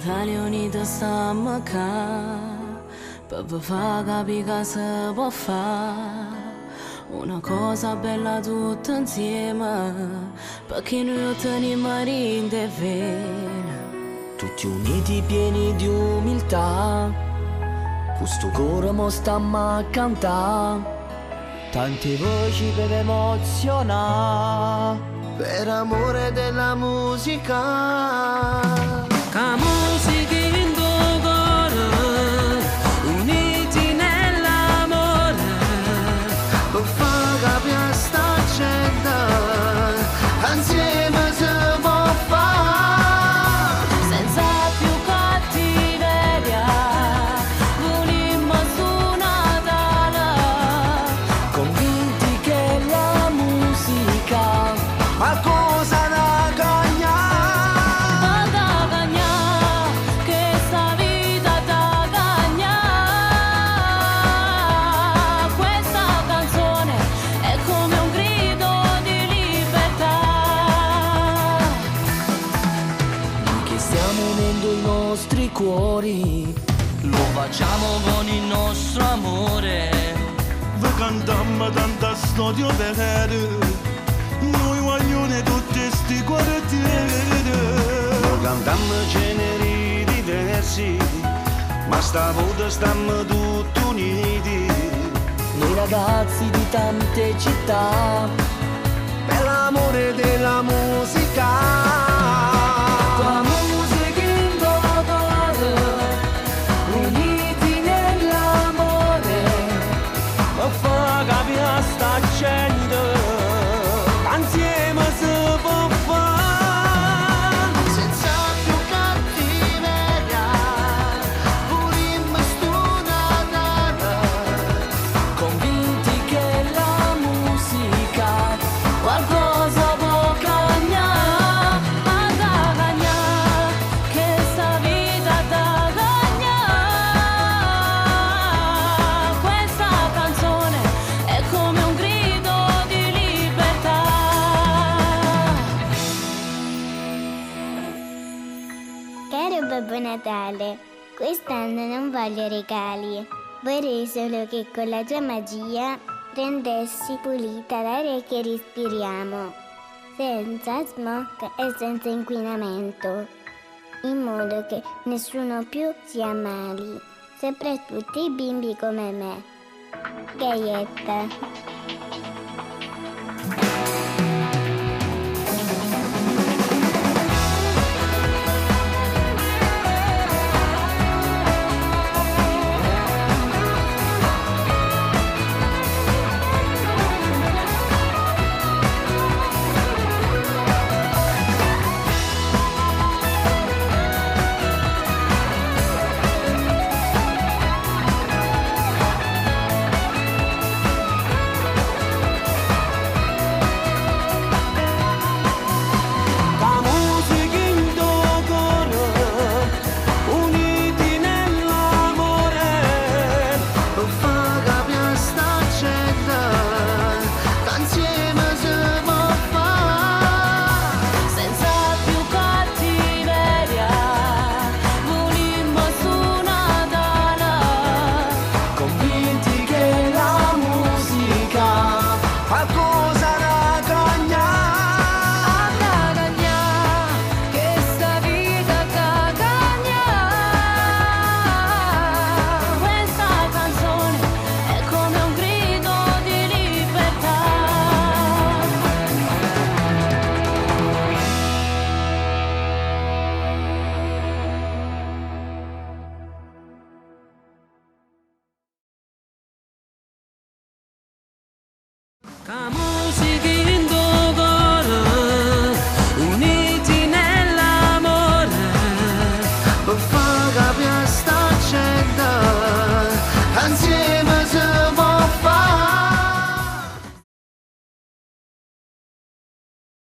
Italia Unita stiamo qua, per vi far capire che si può fare una cosa bella tutta insieme, perché noi otteniamo rinde e vene. Tutti uniti pieni di umiltà, questo coro mo stiamo a cantare, tante voci per emozionare, per amore della musica. La musica in tuo cuore, uniti nell'amore, Per far capire sta gente, insieme si può fare. senza più cattiveria, volimmo su Natale, Convinti che la musica ha cosa da cagnare. da cagna, che sta vita da cagna. Questa canzone è come un grido di libertà. Che stiamo unendo i nostri cuori, lo facciamo con il nostro amore. Vi cantammo tanta storia vera, noi vogliamo tutti sti quartieri. Lo cantammo generi diversi, ma stavolta stiamo tutti uniti. Noi ragazzi di tante città, per l'amore della musica. La musica in tuo cuore, uniti nell'amore, per far capire a sta gente, insieme si può fare. Senza più cattiveria, volimmo stu Natale, convinti che la musica qualcosa può cagnare, Da cagna, che sta vita da cagna. Questa canzone è come un grido di libertà. Caro Babbo Natale, quest'anno non voglio regali. Vorrei solo che con la tua magia rendessi pulita l'aria che respiriamo, senza smog e senza inquinamento, in modo che nessuno più si ammali, soprattutto i bimbi come me. Gaietta.